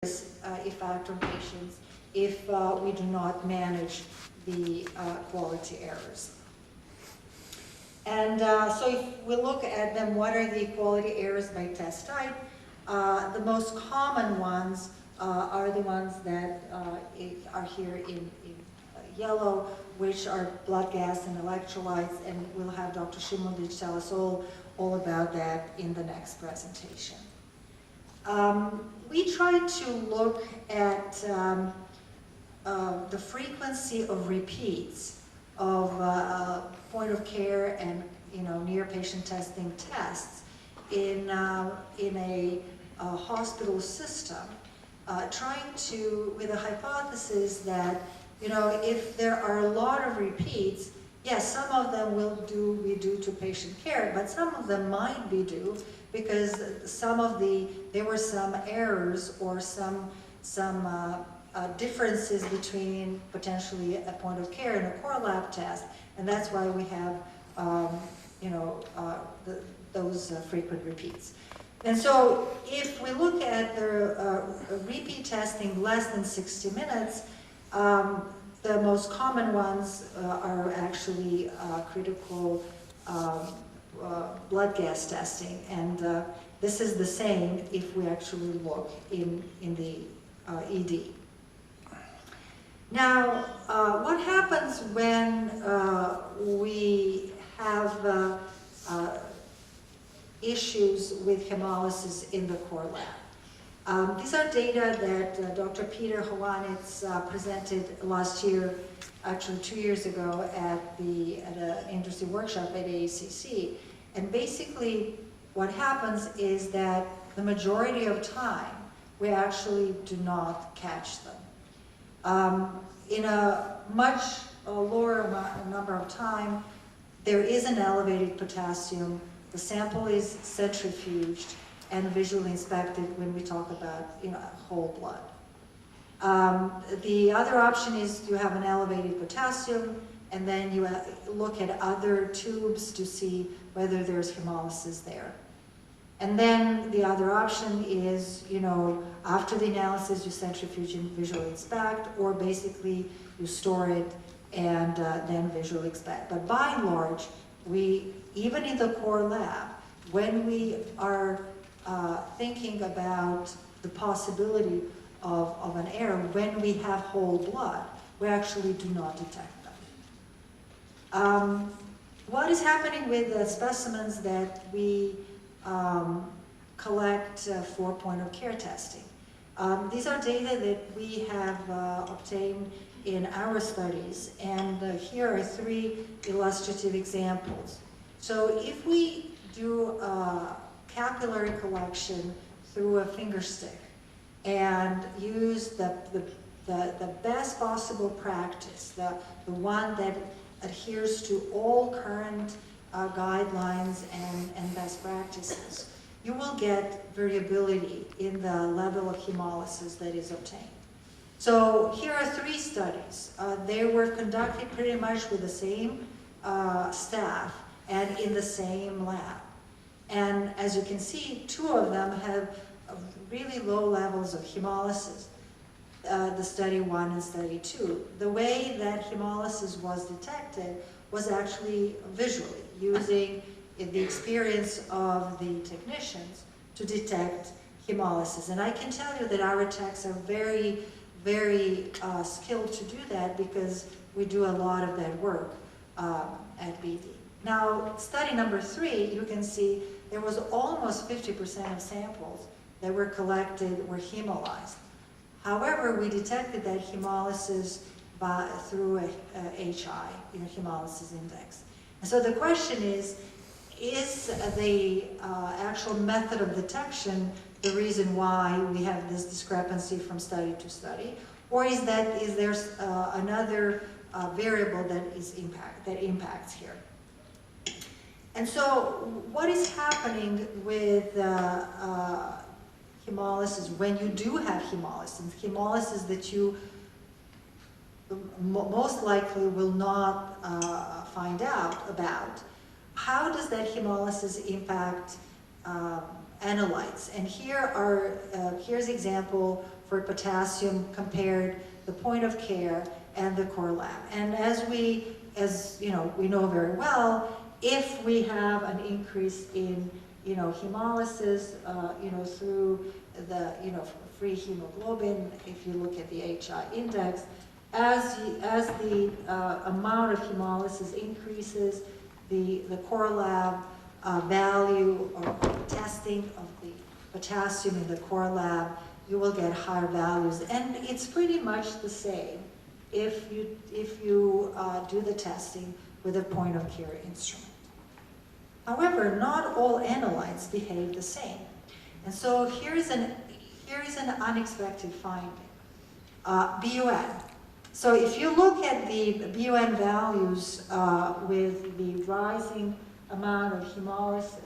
effect on patients if we do not manage the quality errors. And so if we look at them, what are the quality errors by test type? The most common ones are the ones that are here in yellow, which are blood gas and electrolytes, and we'll have Dr. Shimodic tell us all about that in the next presentation. We try to look at the frequency of repeats of point of care and near patient testing tests in a hospital system, trying to, with a hypothesis that if there are a lot of repeats, yes, some of them be due to patient care, but some of them might be due because there were some errors or some differences between potentially a point of care and a core lab test, and that's why we have those frequent repeats. And so if we look at the repeat testing less than 60 minutes, the most common ones are actually critical blood gas testing, and this is the same if we actually look in the ED. Now, what happens when we have issues with hemolysis in the core lab? These are data that Dr. Peter Howanitz presented last year, actually 2 years ago, at an industry workshop at AACC. And basically, what happens is that the majority of time, we actually do not catch them. In a much lower number of time, there is an elevated potassium. The sample is centrifuged and visually inspected when we talk about whole blood. The other option is you have an elevated potassium, and then you look at other tubes to see whether there's hemolysis there. And then the other option is, after the analysis, you centrifuge and visually inspect, or basically you store it and then visually inspect. But by and large, even in the core lab, when we are thinking about the possibility of an error, when we have whole blood, we actually do not detect them. What is happening with the specimens that we collect for point of care testing? These are data that we have obtained in our studies, and here are 3 illustrative examples. So if we do capillary collection through a finger stick and use the best possible practice, the one that adheres to all current guidelines and best practices, you will get variability in the level of hemolysis that is obtained. So here are 3 studies. They were conducted pretty much with the same staff and in the same lab. And as you can see, 2 of them have really low levels of hemolysis, the study 1 and study 2. The way that hemolysis was detected was actually visually, using the experience of the technicians to detect hemolysis. And I can tell you that our techs are very, very skilled to do that because we do a lot of that work at BD. Now, study number 3, you can see there was almost 50% of samples that were collected were hemolyzed. However, we detected that hemolysis through a HI, hemolysis index. And so the question is the actual method of detection the reason why we have this discrepancy from study to study, or is there another variable that impacts here? And so what is happening with hemolysis when you do have hemolysis that you most likely will not find out about? How does that hemolysis impact analytes? And here's example for potassium compared the point of care and the core lab. And as we know very well, if we have an increase in hemolysis, through the free hemoglobin, if you look at the HI index, as the amount of hemolysis increases, the core lab value or testing of the potassium in the core lab, you will get higher values. And it's pretty much the same if you do the testing with a point of care instrument. However, not all analytes behave the same. And so here is an unexpected finding. BUN. So if you look at the BUN values with the rising amount of hemolysis,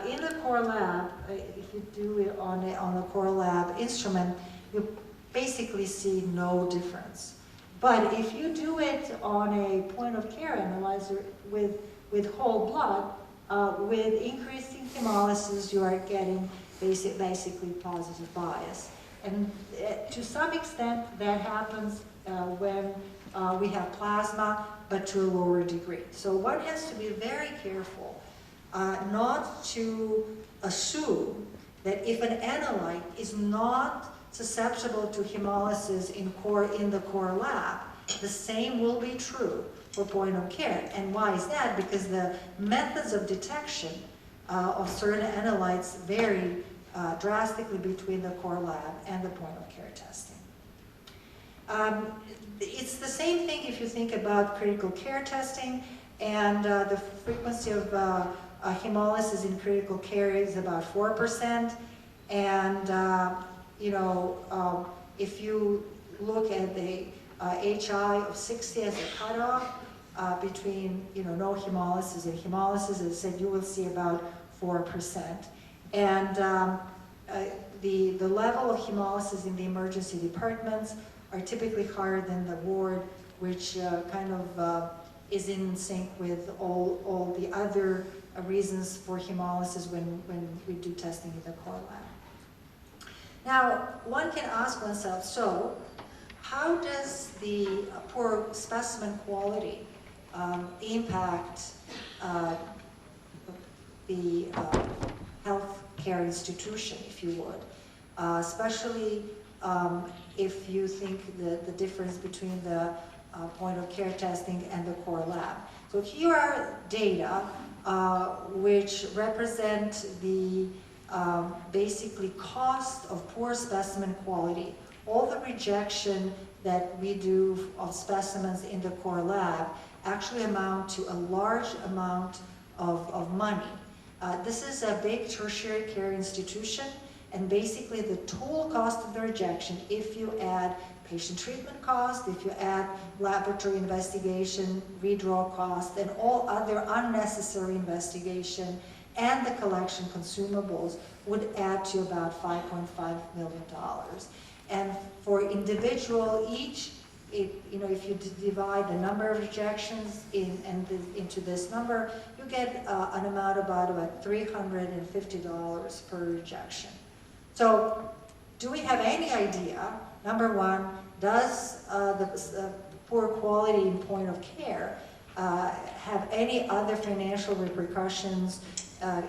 in the core lab, if you do it on a core lab instrument, you basically see no difference. But if you do it on a point of care analyzer with whole blood, with increasing hemolysis, you are getting basically positive bias. And to some extent, that happens when we have plasma, but to a lower degree. So one has to be very careful not to assume that if an analyte is not susceptible to hemolysis in the core lab, the same will be true for point of care. And why is that? Because the methods of detection of certain analytes vary drastically between the core lab and the point of care testing. It's the same thing if you think about critical care testing, and the frequency of hemolysis in critical care is about 4%. And if you look at the HI of 60 as a cutoff between no hemolysis and hemolysis, as I said, you will see about 4%. And the level of hemolysis in the emergency departments are typically higher than the ward, which kind of is in sync with all the other reasons for hemolysis when we do testing in the core lab. Now, one can ask oneself, so how does the poor specimen quality impact the healthcare institution, if you would, especially if you think the difference between the point of care testing and the core lab. So here are data which represent the basically cost of poor specimen quality. All the rejection that we do of specimens in the core lab actually amount to a large amount of money. This is a big tertiary care institution, and basically the total cost of the rejection, if you add patient treatment cost, if you add laboratory investigation, redraw cost, and all other unnecessary investigation, and the collection consumables, would add to about $5.5 million. And for individual each, if you divide the number of rejections into this number, you get an amount about $350 per rejection. So, do we have any idea, number one, does the poor quality in point of care have any other financial repercussions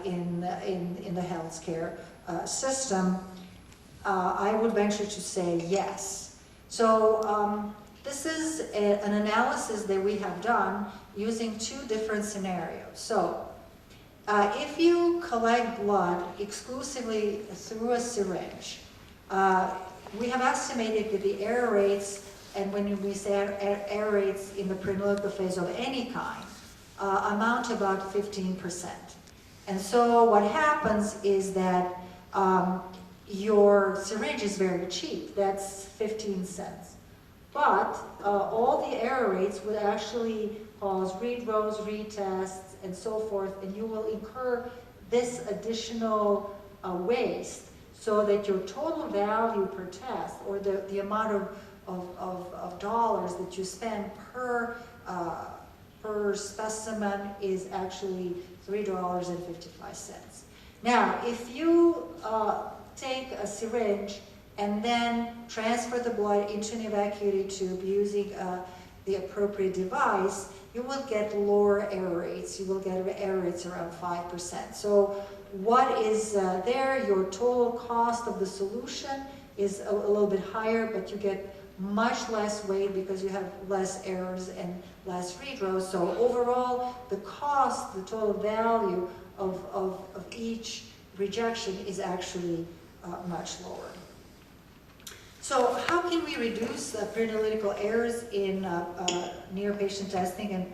in the healthcare system? I would venture to say yes. So this is an analysis that we have done using two different scenarios. So if you collect blood exclusively through a syringe, we have estimated that the error rates, and when we say error rates in the preanalytical phase of any kind, amount to about 15%. And so what happens is that your syringe is very cheap, that's 15 cents. But all the error rates would actually cause redraws, retests, and so forth, and you will incur this additional waste, so that your total value per test, or the amount of dollars that you spend per specimen, is actually $3.55. Now, if you take a syringe and then transfer the blood into an evacuated tube using the appropriate device, you will get lower error rates. You will get error rates around 5%. So what is there? Your total cost of the solution is a little bit higher, but you get much less weight because you have less errors and less redraws. So overall, the cost, the total value of each rejection is actually much lower. So how can we reduce preanalytical errors in near patient testing and